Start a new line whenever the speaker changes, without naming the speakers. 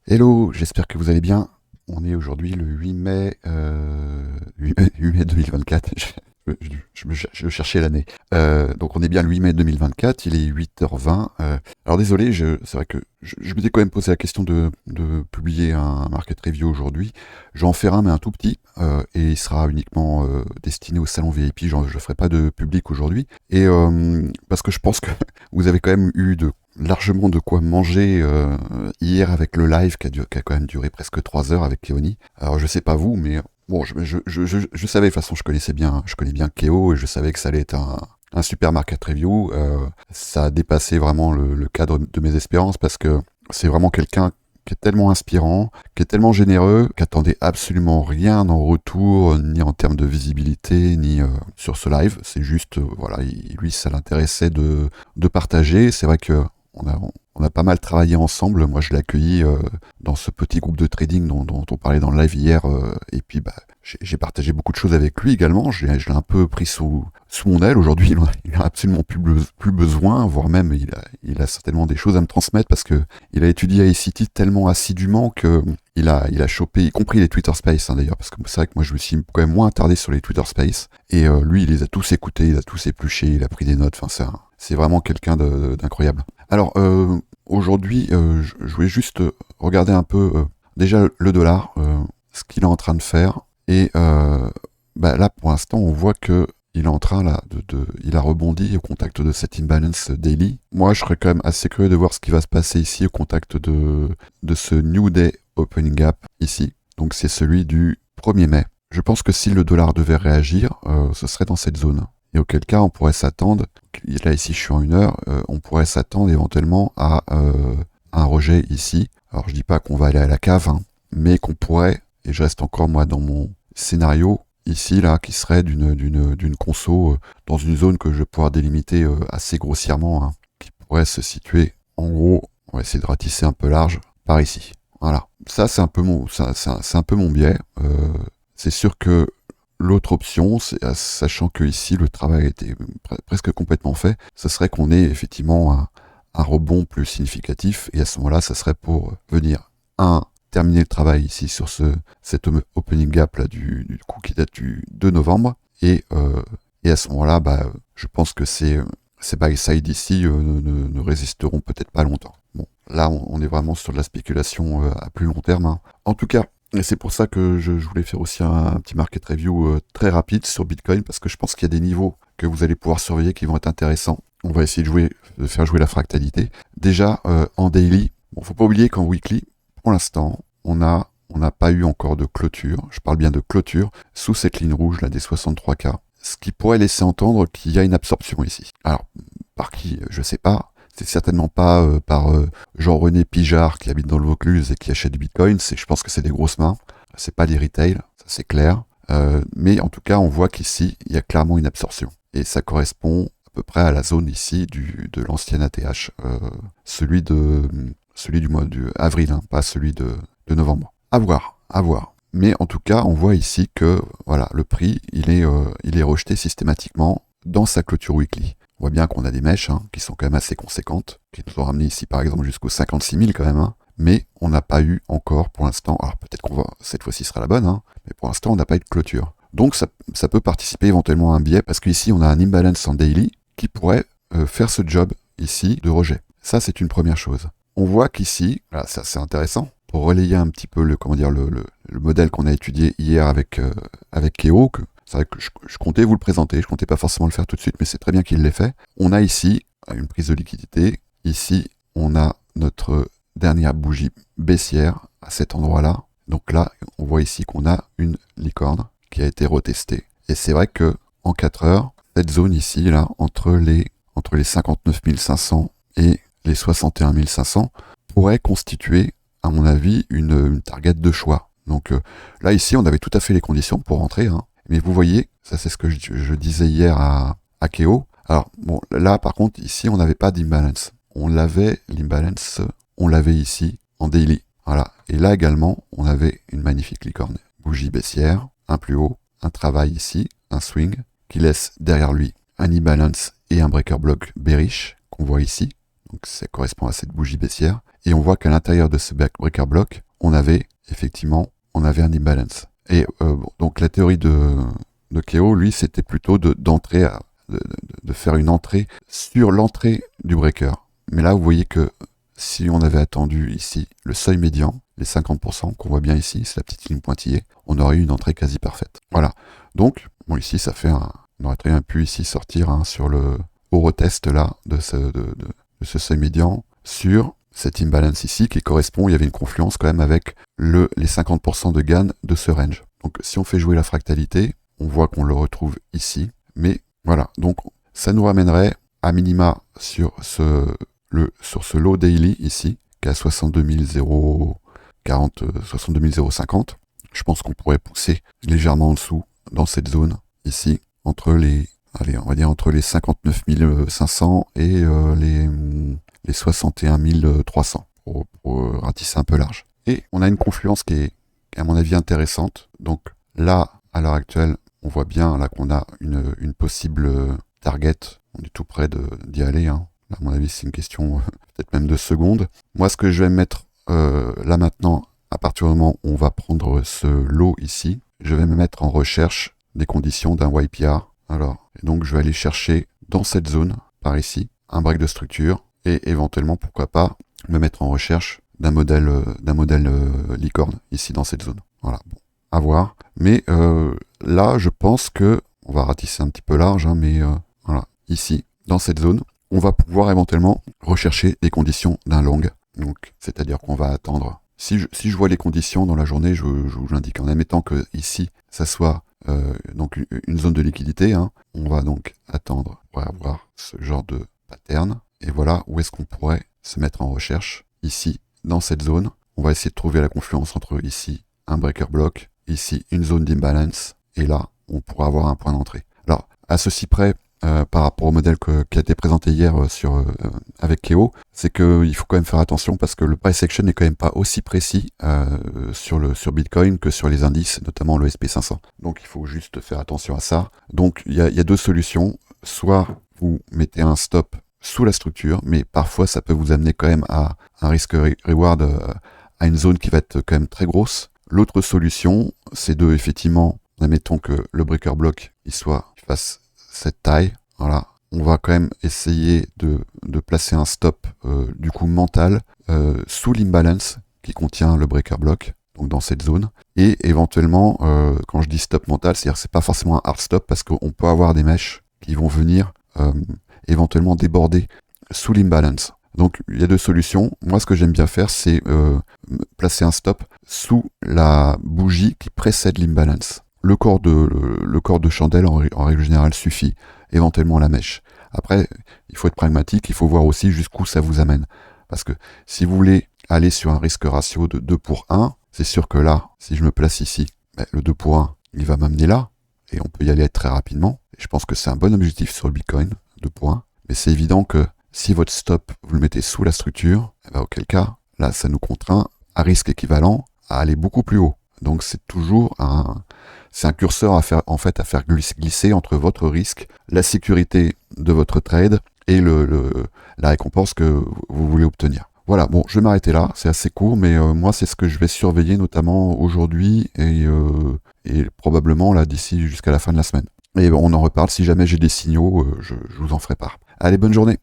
Hello, j'espère que vous allez bien. On est aujourd'hui le 8 mai, 8 mai 2024. Je cherchais l'année. Donc on est bien le 8 mai 2024, il est 8h20. Alors désolé, c'est vrai que je m'étais quand même posé la question de publier un market review aujourd'hui. Je vais en faire un, mais un tout petit, et il sera uniquement destiné au salon VIP. Je ne ferai pas de public aujourd'hui. Et parce que je pense que vous avez quand même eu largement de quoi manger hier avec le live qui a quand même duré presque 3 heures avec Keoni. Alors je sais pas vous, mais bon, je savais, de toute façon je connais bien Keo et je savais que ça allait être un super market review. Ça a dépassé vraiment le cadre de mes espérances parce que c'est vraiment quelqu'un qui est tellement inspirant, qui est tellement généreux, qui attendait absolument rien en retour, ni en termes de visibilité, ni sur ce live. C'est juste, voilà, lui, ça l'intéressait de partager. C'est vrai que on a pas mal travaillé ensemble. Moi, je l'ai accueilli dans ce petit groupe de trading dont on parlait dans le live hier. Et puis, bah, j'ai partagé beaucoup de choses avec lui également. Je l'ai un peu pris sous mon aile. Aujourd'hui, il a absolument plus besoin, voire même il a certainement des choses à me transmettre parce que il a étudié ICT tellement assidûment que il a chopé, y compris les Twitter Space d'ailleurs, parce que c'est vrai que moi je me suis quand même moins attardé sur les Twitter Space. Et lui, il les a tous écoutés, il a tous épluchés, il a pris des notes. Enfin, c'est vraiment quelqu'un d'incroyable. Alors, aujourd'hui, je voulais juste regarder un peu déjà le dollar, ce qu'il est en train de faire. Et bah, là, pour l'instant, on voit que il est en train là, il a rebondi au contact de cette imbalance daily. Moi, je serais quand même assez curieux de voir ce qui va se passer ici au contact de ce New Day Opening Gap ici. Donc, c'est celui du 1er mai. Je pense que si le dollar devait réagir, ce serait dans cette zone. Et auquel cas, on pourrait s'attendre, là ici je suis en 1 heure, on pourrait s'attendre éventuellement à un rejet ici. Alors je dis pas qu'on va aller à la cave, hein, mais qu'on pourrait, et je reste encore moi dans mon scénario, ici là, qui serait d'une conso dans une zone que je vais pouvoir délimiter assez grossièrement, hein, qui pourrait se situer en gros, on va essayer de ratisser un peu large, par ici. Voilà. Ça c'est un peu c'est un peu mon biais. C'est sûr que l'autre option, sachant que ici le travail a été presque complètement fait, ce serait qu'on ait effectivement un rebond plus significatif, et à ce moment-là, ça serait pour venir, terminer le travail ici sur cet opening gap là du coup qui date du 2 novembre, et à ce moment-là, bah, je pense que ces buy side ici ne résisteront peut-être pas longtemps. Bon, là, on est vraiment sur de la spéculation à plus long terme, hein. En tout cas, et c'est pour ça que je voulais faire aussi un petit market review très rapide sur Bitcoin, parce que je pense qu'il y a des niveaux que vous allez pouvoir surveiller qui vont être intéressants. On va essayer de faire jouer la fractalité. Déjà, en daily, bon, faut pas oublier qu'en weekly, pour l'instant, on n'a pas eu encore de clôture, je parle bien de clôture, sous cette ligne rouge là des 63K, ce qui pourrait laisser entendre qu'il y a une absorption ici. Alors, par qui, je sais pas. C'est certainement pas par Jean-René Pijard qui habite dans le Vaucluse et qui achète du Bitcoin. Je pense que c'est des grosses mains. C'est pas des retail, ça c'est clair. Mais en tout cas, on voit qu'ici, il y a clairement une absorption. Et ça correspond à peu près à la zone ici de l'ancien ATH, celui du mois d'avril, hein, pas celui de novembre. À voir, à voir. Mais en tout cas, on voit ici que voilà, le prix, il est rejeté systématiquement dans sa clôture weekly. On voit bien qu'on a des mèches qui sont quand même assez conséquentes, qui nous ont ramené ici par exemple jusqu'aux 56 000 quand même, hein, mais on n'a pas eu encore pour l'instant, alors peut-être qu'on va, cette fois-ci sera la bonne, hein, mais pour l'instant on n'a pas eu de clôture. Donc ça peut participer éventuellement à un biais, parce qu'ici on a un imbalance en daily qui pourrait faire ce job ici de rejet. Ça c'est une première chose. On voit qu'ici, là ça c'est intéressant, pour relayer un petit peu le modèle qu'on a étudié hier avec Keo, c'est vrai que je comptais vous le présenter, je comptais pas forcément le faire tout de suite, mais c'est très bien qu'il l'ait fait. On a ici une prise de liquidité. Ici, on a notre dernière bougie baissière à cet endroit-là. Donc là, on voit ici qu'on a une licorne qui a été retestée. Et c'est vrai que en 4 heures, cette zone ici, là, entre les 59 500 et les 61 500, pourrait constituer, à mon avis, une target de choix. Donc là, ici, on avait tout à fait les conditions pour rentrer, hein. Mais vous voyez, ça c'est ce que je disais hier à Keo. Alors, bon, là par contre, ici, on n'avait pas d'imbalance. L'imbalance, on l'avait ici, en daily. Voilà. Et là également, on avait une magnifique licorne. Bougie baissière, un plus haut, un travail ici, un swing, qui laisse derrière lui un imbalance et un breaker block bearish, qu'on voit ici. Donc ça correspond à cette bougie baissière. Et on voit qu'à l'intérieur de ce breaker block, on avait un imbalance. Et donc la théorie de Keo, lui, c'était plutôt de faire une entrée sur l'entrée du breaker. Mais là, vous voyez que si on avait attendu ici le seuil médian, les 50% qu'on voit bien ici, c'est la petite ligne pointillée, on aurait eu une entrée quasi parfaite. Voilà. Donc, bon, ici, ça fait on aurait très bien pu ici sortir sur le au retest là de ce seuil médian sur cet imbalance ici qui correspond, il y avait une confluence quand même avec les 50% de gain de ce range. Donc si on fait jouer la fractalité, on voit qu'on le retrouve ici, mais voilà, donc ça nous ramènerait à minima sur ce low daily ici, qui est à 62 050. Je pense qu'on pourrait pousser légèrement en dessous dans cette zone ici, entre les 59 500 et les 61 300 pour ratisser un peu large. Et on a une confluence qui est à mon avis intéressante. Donc là, à l'heure actuelle, on voit bien là qu'on a une possible target. On est tout près d'y aller. Là, à mon avis, c'est une question peut-être même de secondes. Moi, ce que je vais mettre là maintenant, à partir du moment où on va prendre ce lot ici, je vais me mettre en recherche des conditions d'un YPR. Alors, et donc je vais aller chercher dans cette zone, par ici, un break de structure et éventuellement, pourquoi pas, me mettre en recherche d'un modèle licorne ici dans cette zone. Voilà, bon, à voir. Mais là, je pense que, on va ratisser un petit peu large, mais voilà, ici, dans cette zone, on va pouvoir éventuellement rechercher les conditions d'un long. Donc, c'est-à-dire qu'on va attendre. Si je vois les conditions dans la journée, je vous l'indique. En admettant que ici, ça soit donc une zone de liquidité, on va donc attendre pour avoir ce genre de pattern. Et voilà où est-ce qu'on pourrait se mettre en recherche. Ici, dans cette zone, on va essayer de trouver la confluence entre ici, un breaker block, ici, une zone d'imbalance, et là, on pourra avoir un point d'entrée. Alors, à ceci près, par rapport au modèle qui a été présenté hier avec Keo, c'est qu'il faut quand même faire attention parce que le price action n'est quand même pas aussi précis sur Bitcoin que sur les indices, notamment le SP500. Donc il faut juste faire attention à ça. Donc il y a deux solutions. Soit vous mettez un stop sous la structure, mais parfois ça peut vous amener quand même à un risque-reward, à une zone qui va être quand même très grosse. L'autre solution, c'est effectivement, admettons que le breaker block il fasse cette taille, voilà, on va quand même essayer de placer un stop du coup mental sous l'imbalance qui contient le breaker block, donc dans cette zone, et éventuellement, quand je dis stop mental, c'est-à-dire que c'est pas forcément un hard stop parce qu'on peut avoir des mèches qui vont venir éventuellement déborder sous l'imbalance. Donc il y a deux solutions. Moi ce que j'aime bien faire c'est placer un stop sous la bougie qui précède l'imbalance. Le corps de chandelle, en règle générale, suffit. Éventuellement la mèche. Après, il faut être pragmatique, il faut voir aussi jusqu'où ça vous amène. Parce que si vous voulez aller sur un risque ratio de 2 pour 1, c'est sûr que là, si je me place ici, le 2 pour 1, il va m'amener là, et on peut y aller très rapidement. Et je pense que c'est un bon objectif sur le Bitcoin, 2 pour 1. Mais c'est évident que si votre stop, vous le mettez sous la structure, auquel cas, là, ça nous contraint à risque équivalent à aller beaucoup plus haut. Donc c'est toujours c'est un curseur à faire glisser entre votre risque, la sécurité de votre trade et la récompense que vous voulez obtenir. Voilà, bon, je vais m'arrêter là, c'est assez court, mais moi c'est ce que je vais surveiller notamment aujourd'hui et probablement là d'ici jusqu'à la fin de la semaine. Et on en reparle, si jamais j'ai des signaux, je vous en ferai part. Allez, bonne journée!